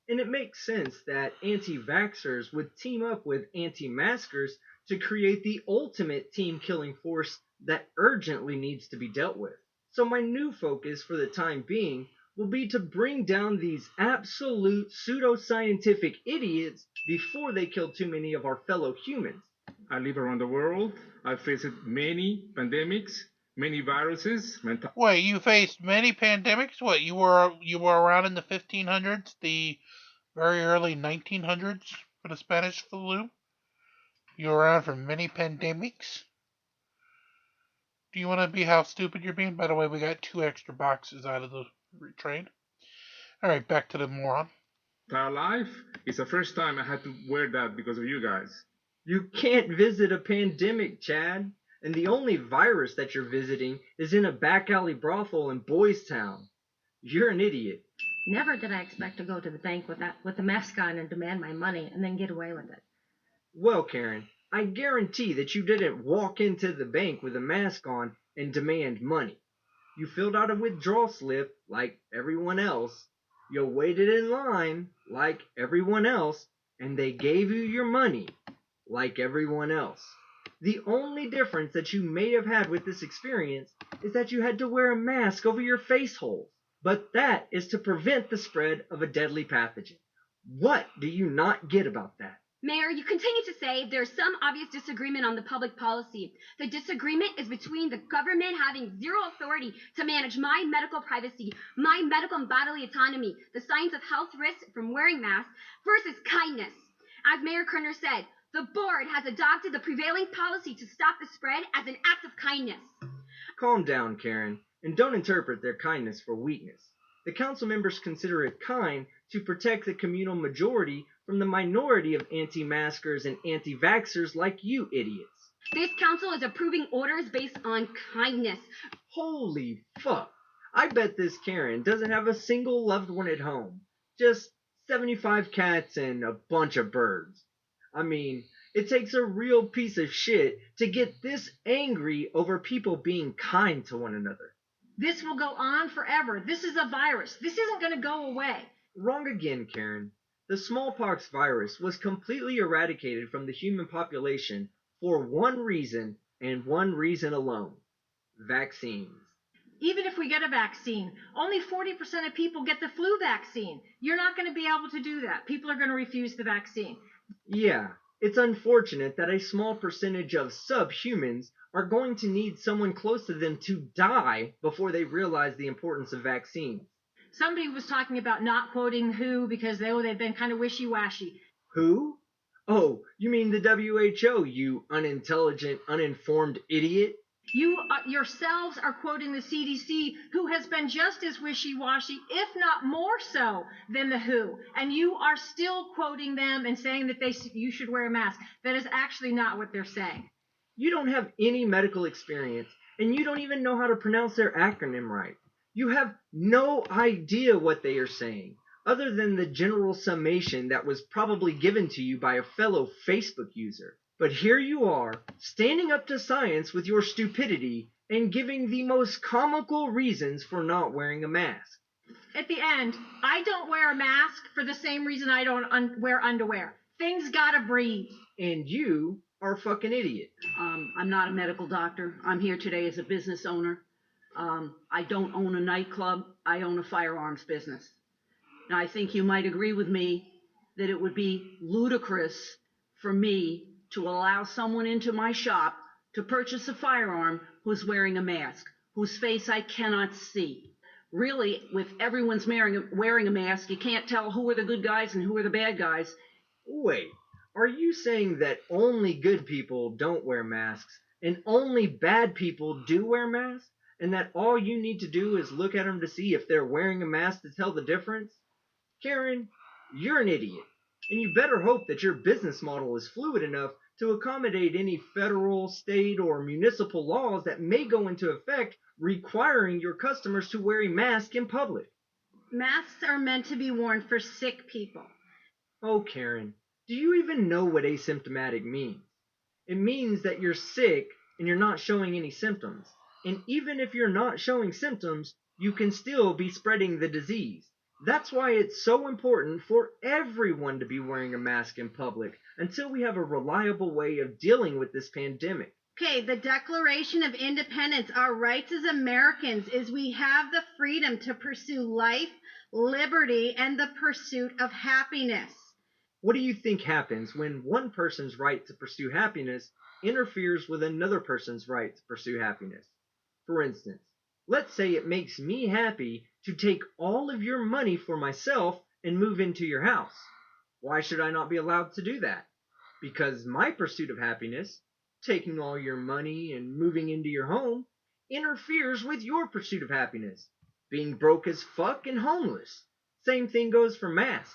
And it makes sense that anti-vaxxers would team up with anti-maskers to create the ultimate team-killing force that urgently needs to be dealt with. So my new focus for the time being will be to bring down these absolute pseudoscientific idiots before they kill too many of our fellow humans. I live around the world. I've faced many pandemics, many viruses. Wait, you faced many pandemics? What, you were around in the 1500s, the very early 1900s for the Spanish flu? You were around for many pandemics? Do you want to be how stupid you're being? By the way, we got 2 extra boxes out of the train. Alright, back to the moron. entire life. It's the first time I had to wear that because of you guys. You can't visit a pandemic, Chad. And the only virus that you're visiting is in a back alley brothel in Boys Town. You're an idiot. Never did I expect to go to the bank with a mask on and demand my money and then get away with it. Well, Karen, I guarantee that you didn't walk into the bank with a mask on and demand money. You filled out a withdrawal slip like everyone else. You waited in line like everyone else, and they gave you your money like everyone else. The only difference that you may have had with this experience is that you had to wear a mask over your face holes. But that is to prevent the spread of a deadly pathogen. What do you not get about that? Mayor, you continue to say there's some obvious disagreement on the public policy. The disagreement is between the government having zero authority to manage my medical privacy, my medical and bodily autonomy, the signs of health risks from wearing masks, versus kindness. As Mayor Kerner said, the board has adopted the prevailing policy to stop the spread as an act of kindness. Calm down, Karen, and don't interpret their kindness for weakness. The council members consider it kind to protect the communal majority from the minority of anti-maskers and anti-vaxxers like you idiots. This council is approving orders based on kindness. Holy fuck. I bet this Karen doesn't have a single loved one at home. Just 75 cats and a bunch of birds. I mean, it takes a real piece of shit to get this angry over people being kind to one another. This will go on forever. This is a virus. This isn't going to go away. Wrong again, Karen. The smallpox virus was completely eradicated from the human population for one reason and one reason alone: vaccines. Even if we get a vaccine, only 40% of people get the flu vaccine. You're not going to be able to do that. People are going to refuse the vaccine. Yeah, it's unfortunate that a small percentage of subhumans are going to need someone close to them to die before they realize the importance of vaccines. Somebody was talking about not quoting WHO because they've been kind of wishy-washy. Who? Oh, you mean the WHO, you unintelligent, uninformed idiot? You yourselves are quoting the CDC, who has been just as wishy-washy, if not more so, than the WHO. And you are still quoting them and saying that you should wear a mask. That is actually not what they're saying. You don't have any medical experience, and you don't even know how to pronounce their acronym right. You have no idea what they are saying, other than the general summation that was probably given to you by a fellow Facebook user. But here you are, standing up to science with your stupidity and giving the most comical reasons for not wearing a mask. At the end, I don't wear a mask for the same reason I don't wear underwear. Things gotta breathe. And you are a fucking idiot. I'm not a medical doctor. I'm here today as a business owner. I don't own a nightclub. I own a firearms business. Now, I think you might agree with me that it would be ludicrous for me to allow someone into my shop to purchase a firearm who's wearing a mask, whose face I cannot see. Really, with everyone's wearing a mask, you can't tell who are the good guys and who are the bad guys. Wait, are you saying that only good people don't wear masks and only bad people do wear masks? And that all you need to do is look at them to see if they're wearing a mask to tell the difference? Karen, you're an idiot. And you better hope that your business model is fluid enough to accommodate any federal, state, or municipal laws that may go into effect requiring your customers to wear a mask in public. Masks are meant to be worn for sick people. Oh, Karen, do you even know what asymptomatic means? It means that you're sick and you're not showing any symptoms. And even if you're not showing symptoms, you can still be spreading the disease. That's why it's so important for everyone to be wearing a mask in public until we have a reliable way of dealing with this pandemic. Okay, the Declaration of Independence, our rights as Americans, is we have the freedom to pursue life, liberty, and the pursuit of happiness. What do you think happens when one person's right to pursue happiness interferes with another person's right to pursue happiness? For instance, let's say it makes me happy to take all of your money for myself and move into your house. Why should I not be allowed to do that? Because my pursuit of happiness, taking all your money and moving into your home, interferes with your pursuit of happiness, being broke as fuck and homeless. Same thing goes for masks.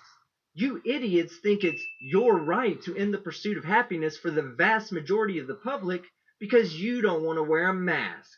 You idiots think it's your right to end the pursuit of happiness for the vast majority of the public because you don't want to wear a mask.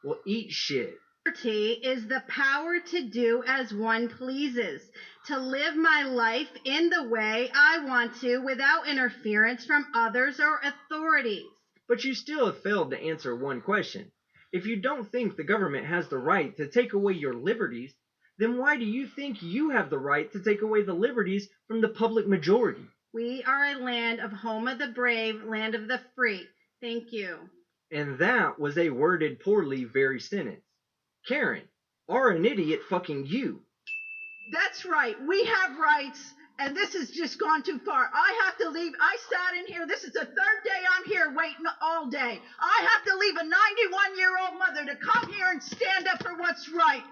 Well, eat shit. Liberty is the power to do as one pleases, to live my life in the way I want to without interference from others or authorities. But you still have failed to answer one question. If you don't think the government has the right to take away your liberties, then why do you think you have the right to take away the liberties from the public majority? We are a land of home of the brave, land of the free. Thank you. And that was a worded poorly very sentence. Karen, are an idiot fucking you? That's right. We have rights, and this has just gone too far. I have to leave. I sat in here. This is the third day I'm here waiting all day. I have to leave a 91-year-old mother to come here and stand up for what's right.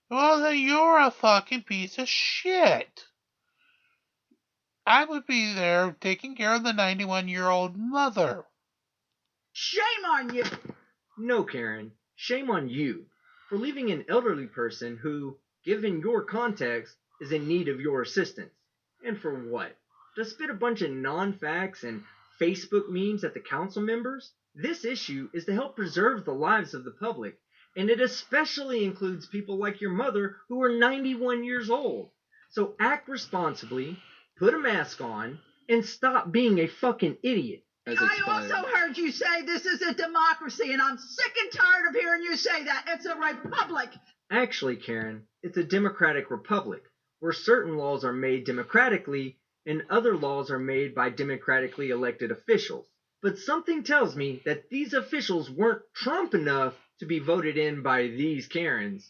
Well, then you're a fucking piece of shit. I would be there taking care of the 91-year-old mother. Shame on you. No, Karen. Shame on you for leaving an elderly person who, given your context, is in need of your assistance. And for what? To spit a bunch of non-facts and Facebook memes at the council members? This issue is to help preserve the lives of the public, and it especially includes people like your mother who are 91 years old. So act responsibly, put a mask on, and stop being a fucking idiot. I also heard you say this is a democracy, and I'm sick and tired of hearing you say that. It's a republic. Actually, Karen, it's a democratic republic, where certain laws are made democratically and other laws are made by democratically elected officials. But something tells me that these officials weren't Trump enough to be voted in by these Karens.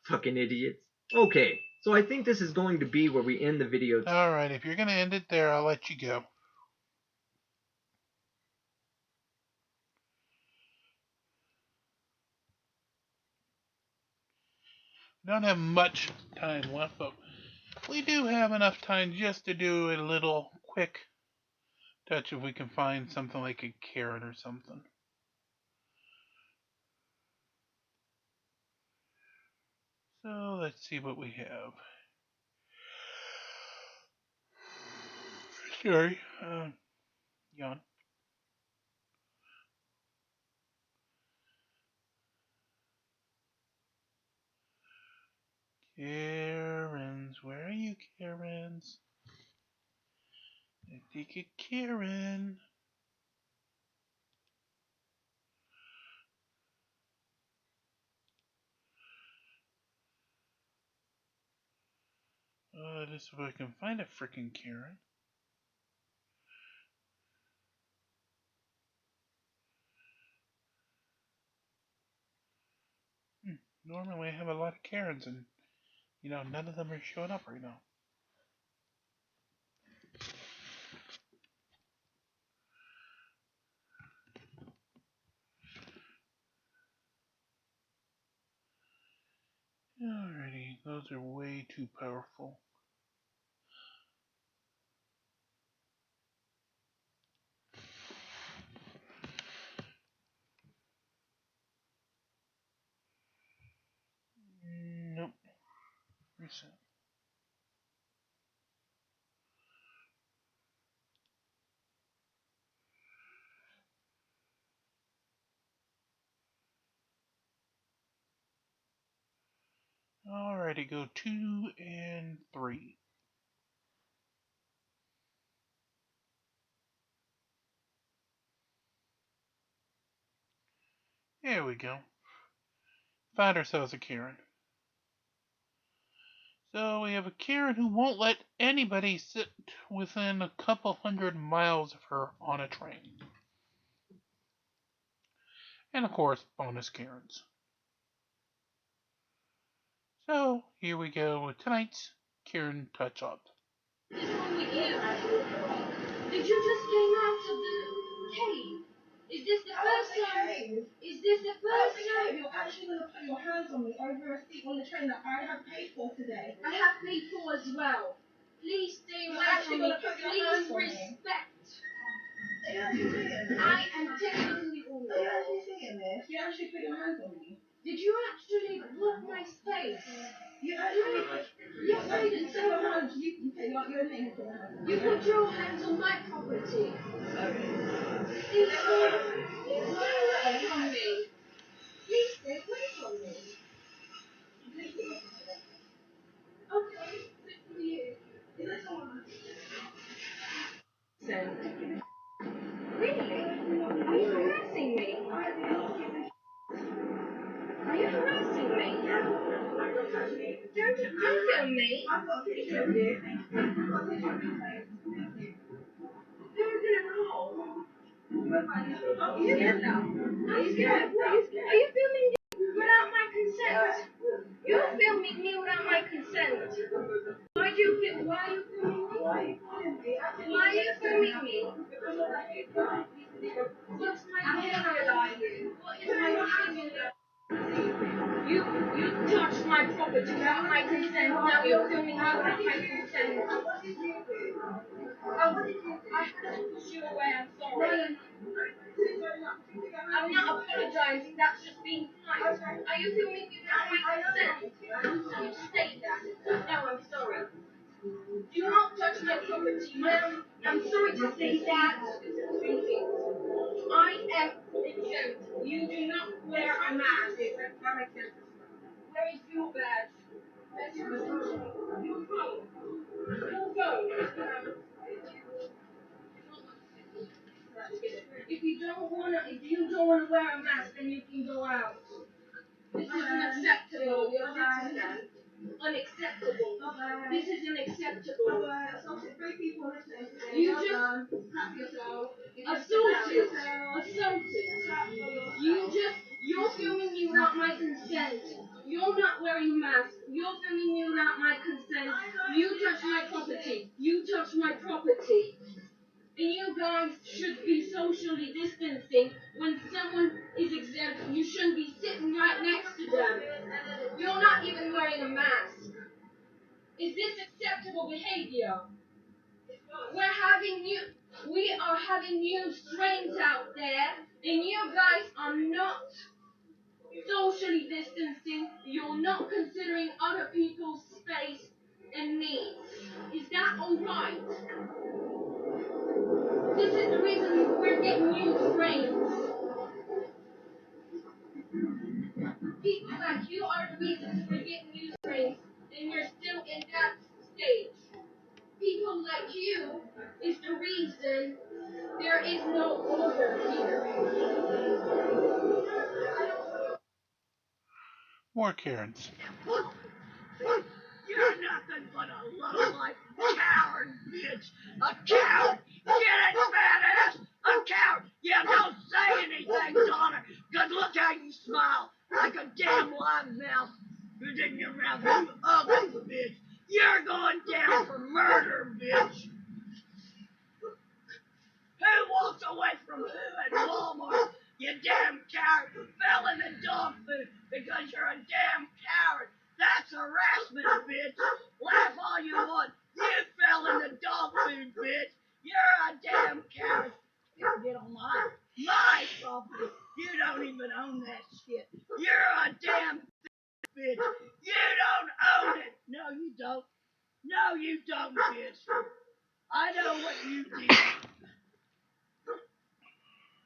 Fucking idiots. Okay, so I think this is going to be where we end the video. Alright, if you're going to end it there, I'll let you go. We don't have much time left, but we do have enough time just to do a little quick touch if we can find something like a Karen or something. So let's see what we have. Sorry, yawn. Karens, where are you, Karens? I think a Karen. Just if I can find a freaking Karen. Normally I have a lot of Karens and, none of them are showing up right now. Alrighty, those are way too powerful. Nope. Reset. Alrighty, go 2 and 3. There we go. Found ourselves a Karen. So we have a Karen who won't let anybody sit within a couple 100 miles of her on a train. And of course, bonus Karens. So here we go with tonight's Karen Touch Up. What is wrong with you? Did you just came out of the cave? Is this the first time? Is this the first time? You're actually going to put your hands on me over a seat on the train that I have paid for today. I have paid for as well. Please stay away from me. Please respect. Are you actually saying this? I am technically all. Are you actually saying this? You actually put your hands on me. Did you actually Look my space. You waited so long. You what your name is. You put your hands on my property. Please stay away from me. Please stay away from me. Okay, good for you. That's all right. Really? Are you harassing me? Are you harassing me? Don't film me. You're gonna roll. Are you scared now? Are you scared? Are you filming me without my consent? You're filming me without my consent. Why are you filming me? Why are you filming me? What's my behavior? What is my behavior? You touched my property without my consent. Now you're filming me without my consent. I had to push you away. I'm sorry. I'm not apologizing. That's just being polite. Are you filming me without my consent? You state that. No, I'm sorry. Do not touch my property, ma'am. I'm sorry to say that. I am exempt. You do not wear a mask. Where is your badge? That's your phone. Your phone. Your phone. If you don't wanna wear a mask, then you can go out. This is unacceptable. Unacceptable. This is unacceptable. You just assaulted. You're filming me without my consent. You're not wearing a mask. You're filming me without my consent. You touched my property. You touched my property. And you guys should be socially distancing. When someone is exempt, you shouldn't be sitting right next to them. You're not even wearing a mask. Is this acceptable behavior? We are having new strains out there, and you guys are not socially distancing. You're not considering other people's space and needs. Is that alright? This is the reason we're getting new strains. People like you are the reason we're getting new strains, and you're still in that stage. People like you is the reason there is no order here. More Karens. You're nothing but a low-life coward, bitch. A coward. Get it, fat ass. A coward. Yeah, don't say anything, daughter. Cause look how you smile. Like a damn live mouse. Who's in your mouth, you ugly bitch. You're going down for murder, bitch. Who walks away from who at Walmart? You damn coward. Fell in the dog food because you're a damn coward. That's harassment, bitch. Laugh all you want. You fell in the dog food, bitch. You're a damn coward. You get on my property. You don't even own that shit. You're a damn bitch. You don't own it. No, you don't. No, you don't, bitch. I know what you did.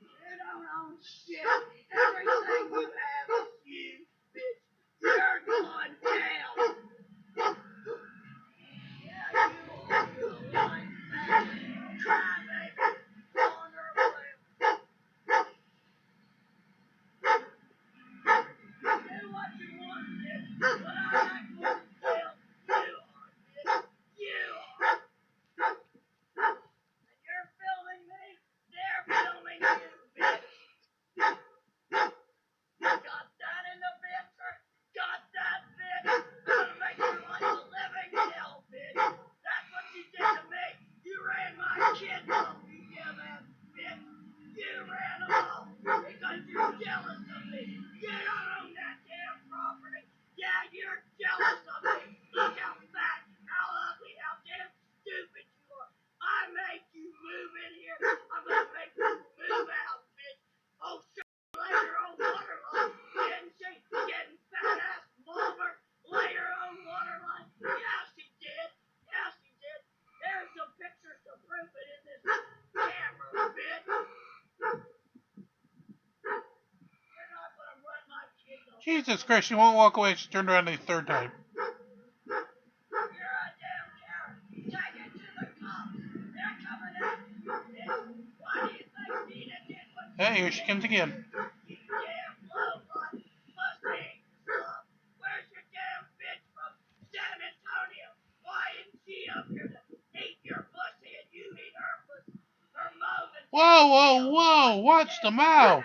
You don't own shit. Everything you have is you, bitch. You're going down. Yeah, you are. You're a lying fat crybaby. On her way. Do what you want, bitch. But I'm not going to tell you are, bitch. You are. And you're Jesus Christ, she won't walk away. She turned around the third time. Hey, here she comes again. Whoa, whoa, whoa! Watch the mouth!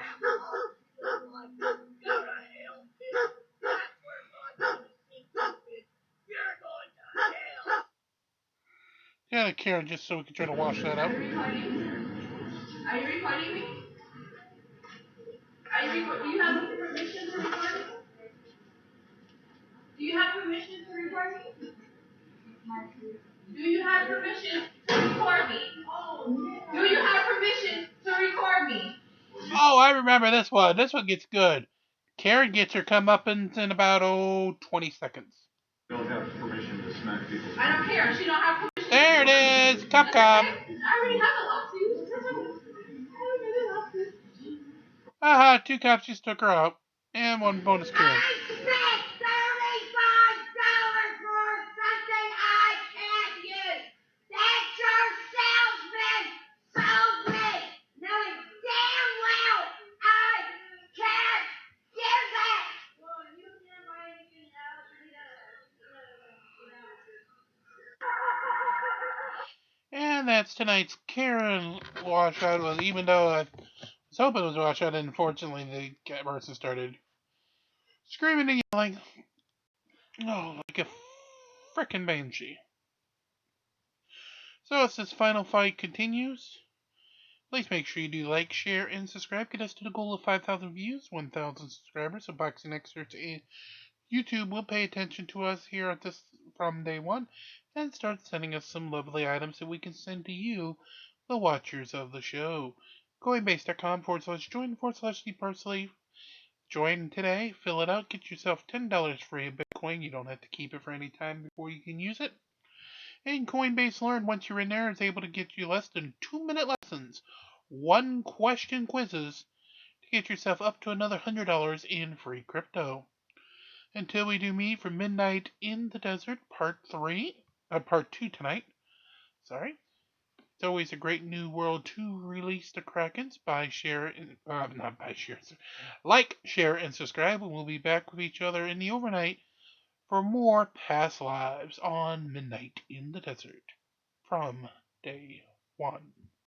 Yeah, Karen, just so we can try to wash that out. Are you recording me? Are you recording me? Do you have permission to record me? Do you have permission to record me? Do you have permission to record me? Do you have permission to record me? Oh, I remember this one. This one gets good. Karen gets her comeuppance in about, 20 seconds. Don't have permission to smack people. I don't care. She don't have permission. There it is. Cup. I already have a lawsuit. I already lawsuit. Haha, 2 cops just took her out. And 1 bonus Karen. $35 for something I can't use. That's your salesman sold me, knowing damn well I can't use it. And that's tonight's Karen washout. Well, even though I was hoping it was a washout, unfortunately the person started screaming and yelling. Oh, like a frickin' banshee. So as this final fight continues, please make sure you do like, share, and subscribe. Get us to the goal of 5,000 views, 1,000 subscribers, so boxing experts and YouTube will pay attention to us here at this from day one and start sending us some lovely items that we can send to you, the watchers of the show. CoinBase.com/join/deparsley. Join today, fill it out, get yourself $10 free of Bitcoin. You don't have to keep it for any time before you can use it. And Coinbase Learn, once you're in there, is able to get you less than 2-minute lessons, 1-question quizzes to get yourself up to another $100 in free crypto. Until we do meet for Midnight in the Desert, part 2 tonight. Sorry. It's always a great new world to release the Krakens. Like, share, and subscribe, and we'll be back with each other in the overnight for more past lives on Midnight in the Desert from day 1.